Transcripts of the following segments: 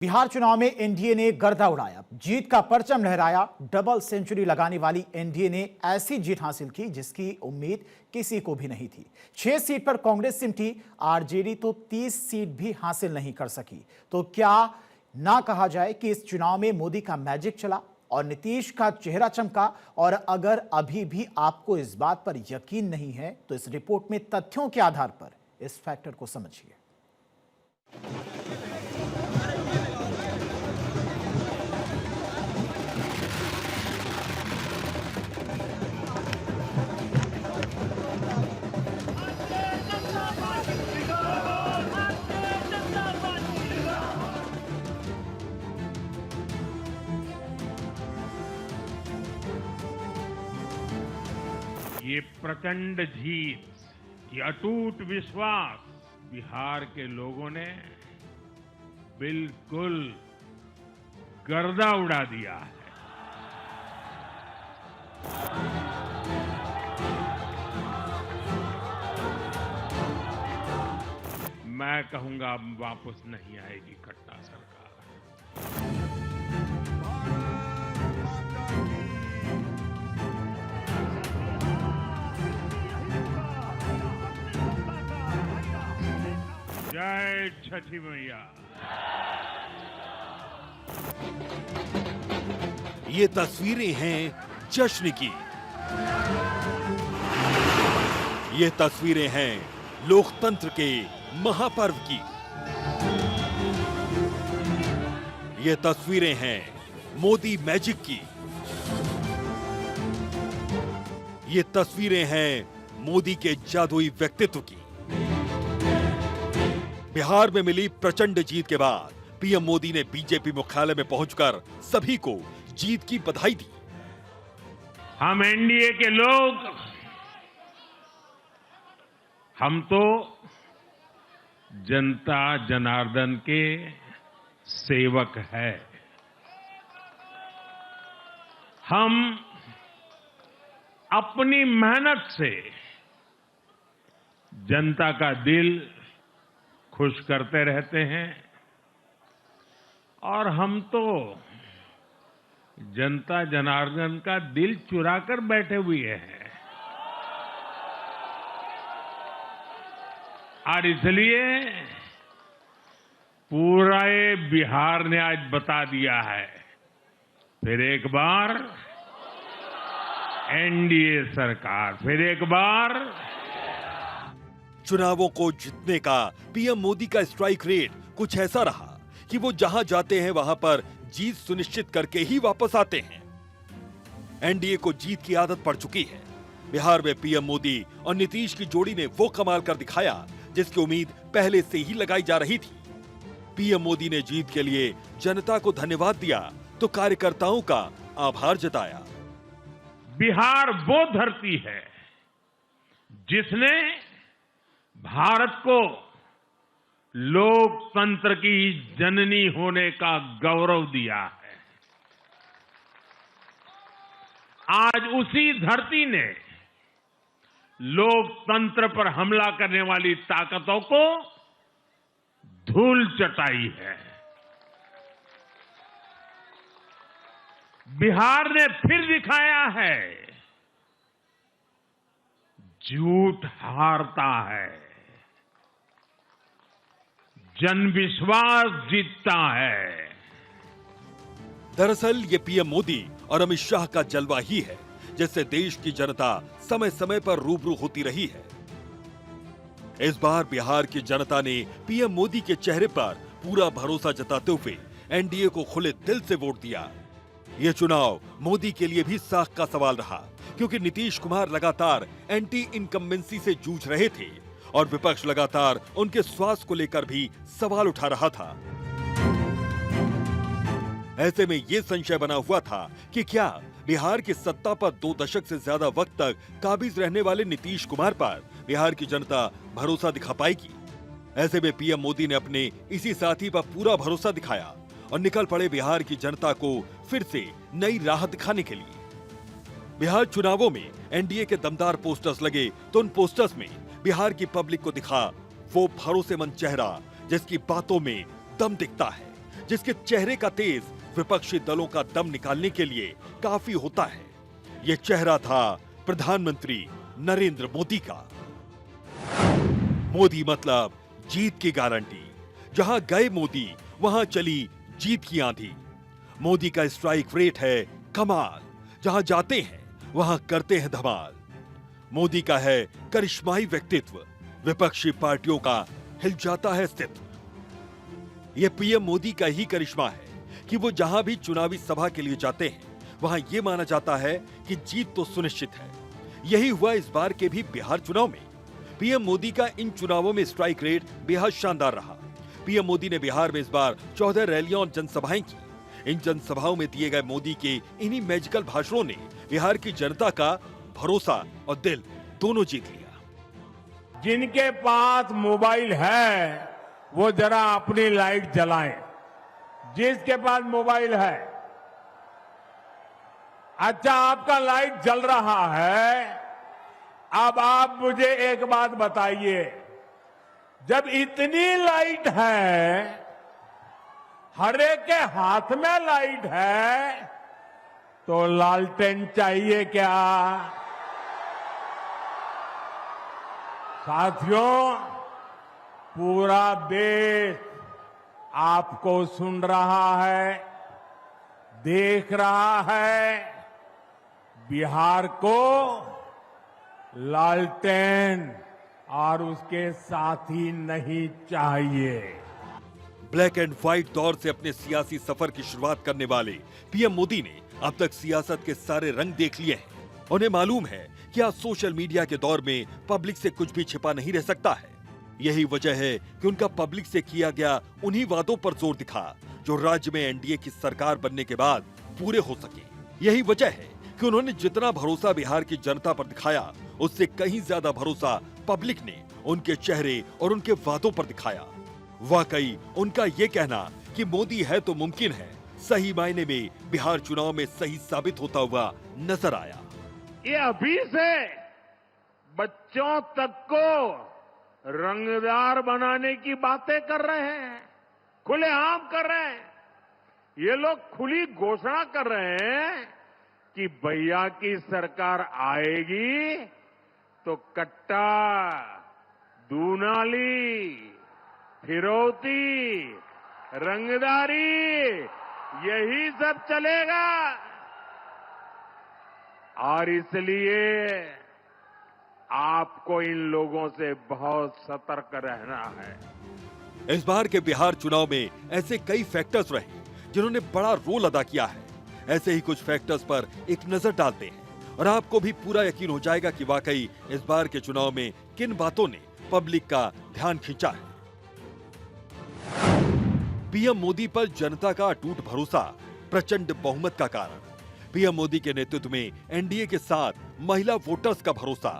बिहार चुनाव में एनडीए ने गर्दा उड़ाया, जीत का परचम लहराया। डबल सेंचुरी लगाने वाली एनडीए ने ऐसी जीत हासिल की जिसकी उम्मीद किसी को भी नहीं थी। 6 सीट पर कांग्रेस सिमटी, आरजेडी तो 30 सीट भी हासिल नहीं कर सकी। तो क्या ना कहा जाए कि इस चुनाव में मोदी का मैजिक चला और नीतीश का चेहरा चमका। और अगर अभी भी आपको इस बात पर यकीन नहीं है तो इस रिपोर्ट में तथ्यों के आधार पर इस फैक्टर को समझिए। ये प्रचंड जीत, ये अटूट विश्वास बिहार के लोगों ने बिल्कुल गर्दा उड़ा दिया है। मैं कहूंगा अब वापस नहीं आएगी कट्टा सरकार। जय छठी मैया। ये तस्वीरें हैं जश्न की, ये तस्वीरें हैं लोकतंत्र के महापर्व की, ये तस्वीरें हैं मोदी मैजिक की, ये तस्वीरें हैं मोदी के जादुई व्यक्तित्व की। बिहार में मिली प्रचंड जीत के बाद पीएम मोदी ने बीजेपी मुख्यालय में पहुंचकर सभी को जीत की बधाई दी। हम एनडीए के लोग, हम तो जनता जनार्दन के सेवक हैं। हम अपनी मेहनत से जनता का दिल खुश करते रहते हैं और हम तो जनता जनार्दन का दिल चुरा कर बैठे हुए हैं। और इसलिए पूरा ये बिहार ने आज बता दिया है, फिर एक बार एनडीए सरकार, फिर एक बार। चुनावों को जीतने का पीएम मोदी का स्ट्राइक रेट कुछ ऐसा रहा कि वो जहां जाते हैं वहां पर जीत सुनिश्चित करके ही वापस आते हैं। एनडीए को जीत की आदत पड़ चुकी है। बिहार में पीएम मोदी और नीतीश की जोड़ी ने वो कमाल कर दिखाया जिसकी उम्मीद पहले से ही लगाई जा रही थी। पीएम मोदी ने जीत के लिए जनता को धन्यवाद दिया तो कार्यकर्ताओं का आभार जताया। बिहार वो धरती है जिसने भारत को लोकतंत्र की जननी होने का गौरव दिया है। आज उसी धरती ने लोकतंत्र पर हमला करने वाली ताकतों को धूल चटाई है। बिहार ने फिर दिखाया है, झूठ हारता है, जन विश्वास जीतता है। दरअसल ये पीएम मोदी और अमित शाह का जलवा ही है जिससे देश की जनता समय समय पर रूबरू होती रही है। इस बार बिहार की जनता ने पीएम मोदी के चेहरे पर पूरा भरोसा जताते हुए एनडीए को खुले दिल से वोट दिया। ये चुनाव मोदी के लिए भी साख का सवाल रहा क्योंकि नीतीश कुमार लगातार एंटी इनकम्बेंसी से जूझ रहे थे और विपक्ष लगातार उनके स्वास्थ्य को लेकर भी सवाल उठा रहा था। ऐसे में ये संशय बना हुआ था कि क्या बिहार की सत्ता पर 2 दशक से ज्यादा वक्त तक काबिज रहने वाले नीतीश कुमार पर बिहार की जनता भरोसा दिखा पाएगी। ऐसे में पीएम मोदी ने अपने इसी साथी पर पूरा भरोसा दिखाया और निकल पड़े बिहार की जनता को फिर से नई राह दिखाने के लिए। बिहार चुनावों में एनडीए के दमदार पोस्टर्स लगे तो उन पोस्टर्स में बिहार की पब्लिक को दिखा वो भरोसेमंद चेहरा जिसकी बातों में दम दिखता है, जिसके चेहरे का तेज विपक्षी दलों का दम निकालने के लिए काफी होता है। यह चेहरा था प्रधानमंत्री नरेंद्र मोदी का। मोदी मतलब जीत की गारंटी। जहां गए मोदी वहां चली जीत की आंधी। मोदी का स्ट्राइक रेट है कमाल। जहां जाते हैं वहां करते हैं धमाल। मोदी का है करिश्माई व्यक्तित्व। विपक्षी पार्टियों का हिल जाता है अस्तित्व। यह पीएम मोदी का ही करिश्मा है कि वो जहां भी चुनावी सभा के लिए जाते हैं वहां यह माना जाता है कि जीत तो सुनिश्चित है। यही हुआ इस बार के भी बिहार चुनाव में। पीएम मोदी का इन चुनावों में स्ट्राइक रेट बेहद शानदार रहा। पीएम मोदी ने बिहार में इस बार 14 रैलियां और जनसभाएं की। इन जनसभाओं में दिए गए मोदी के इन्हीं मैजिकल भाषणों ने बिहार की जनता का भरोसा और दिल दोनों जीत लिया। जिनके पास मोबाइल है वो जरा अपनी लाइट जलाएं। जिसके पास मोबाइल है, अच्छा आपका लाइट जल रहा है। अब आप मुझे एक बात बताइए, जब इतनी लाइट है, हर एक के हाथ में लाइट है, तो लालटेन चाहिए क्या? साथियों, पूरा देश आपको सुन रहा है, देख रहा है। बिहार को लालटेन और उसके साथी नहीं चाहिए। ब्लैक एंड व्हाइट दौर से अपने सियासी सफर की शुरुआत करने वाले पीएम मोदी ने अब तक सियासत के सारे रंग देख लिए हैं। उन्हें मालूम है कि आज सोशल मीडिया के दौर में पब्लिक से कुछ भी छिपा नहीं रह सकता है। यही वजह है कि उनका पब्लिक से किया गया उन्हीं वादों पर जोर दिखा जो राज्य में एनडीए की सरकार बनने के बाद पूरे हो सके। यही वजह है कि उन्होंने जितना भरोसा बिहार की जनता पर दिखाया, उससे कहीं ज्यादा भरोसा पब्लिक ने उनके चेहरे और उनके वादों पर दिखाया। वाकई उनका ये कहना कि मोदी है तो मुमकिन है, सही मायने में बिहार चुनाव में सही साबित होता हुआ नजर आया। ये अभी से बच्चों तक को रंगदार बनाने की बातें कर रहे हैं, खुलेआम कर रहे हैं। ये लोग खुली घोषणा कर रहे हैं कि भैया की सरकार आएगी तो कट्टा, दूनाली, फिरौती, रंगदारी यही सब चलेगा। और इसलिए आपको इन लोगों से बहुत सतर्क रहना है। इस बार के बिहार चुनाव में ऐसे कई फैक्टर्स रहे जिन्होंने बड़ा रोल अदा किया है। ऐसे ही कुछ फैक्टर्स पर एक नजर डालते हैं और आपको भी पूरा यकीन हो जाएगा कि वाकई इस बार के चुनाव में किन बातों ने पब्लिक का ध्यान खींचा है। पीएम मोदी पर जनता का अटूट भरोसा, प्रचंड बहुमत का कारण। पीएम मोदी के नेतृत्व में एनडीए के साथ महिला वोटर्स का भरोसा।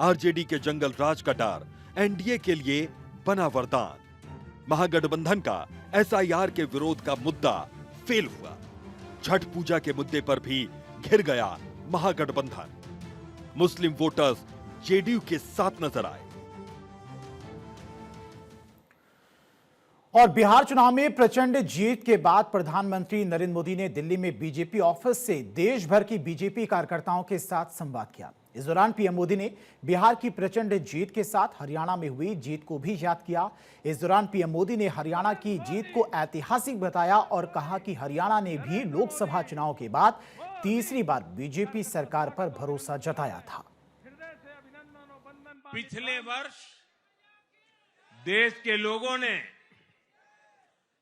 आरजेडी के जंगल राज का डर एनडीए के लिए बना वरदान। महागठबंधन का एसआईआर के विरोध का मुद्दा फेल हुआ। छठ पूजा के मुद्दे पर भी घिर गया महागठबंधन। मुस्लिम वोटर्स जेडीयू के साथ नजर आए। और बिहार चुनाव में प्रचंड जीत के बाद प्रधानमंत्री नरेंद्र मोदी ने दिल्ली में बीजेपी ऑफिस से देश भर की बीजेपी कार्यकर्ताओं के साथ संवाद किया। इस दौरान पीएम मोदी ने बिहार की प्रचंड जीत के साथ हरियाणा में हुई जीत को भी याद किया। इस दौरान पीएम मोदी ने हरियाणा की जीत को ऐतिहासिक बताया और कहा कि हरियाणा ने भी लोकसभा चुनाव के बाद तीसरी बार बीजेपी सरकार पर भरोसा जताया था। पिछले वर्ष देश के लोगों ने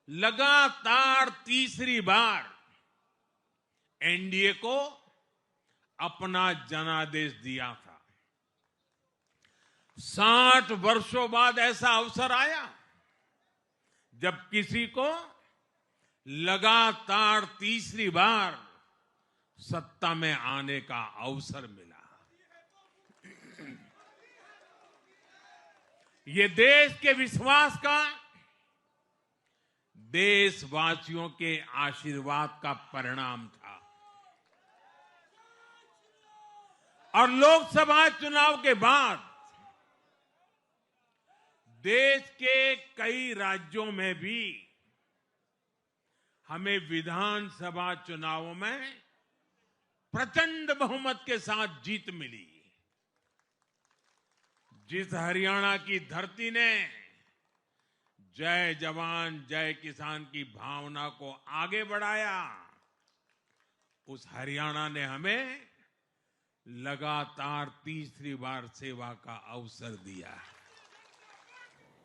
लगातार तीसरी बार एनडीए को अपना जनादेश दिया था। 60 वर्षों बाद ऐसा अवसर आया जब किसी को लगातार तीसरी बार सत्ता में आने का अवसर मिला। ये देश के विश्वास का, देशवासियों के आशीर्वाद का परिणाम था। और लोकसभा चुनाव के बाद देश के कई राज्यों में भी हमें विधानसभा चुनावों में प्रचंड बहुमत के साथ जीत मिली। जिस हरियाणा की धरती ने जय जवान जय किसान की भावना को आगे बढ़ाया, उस हरियाणा ने हमें लगातार तीसरी बार सेवा का अवसर दिया है।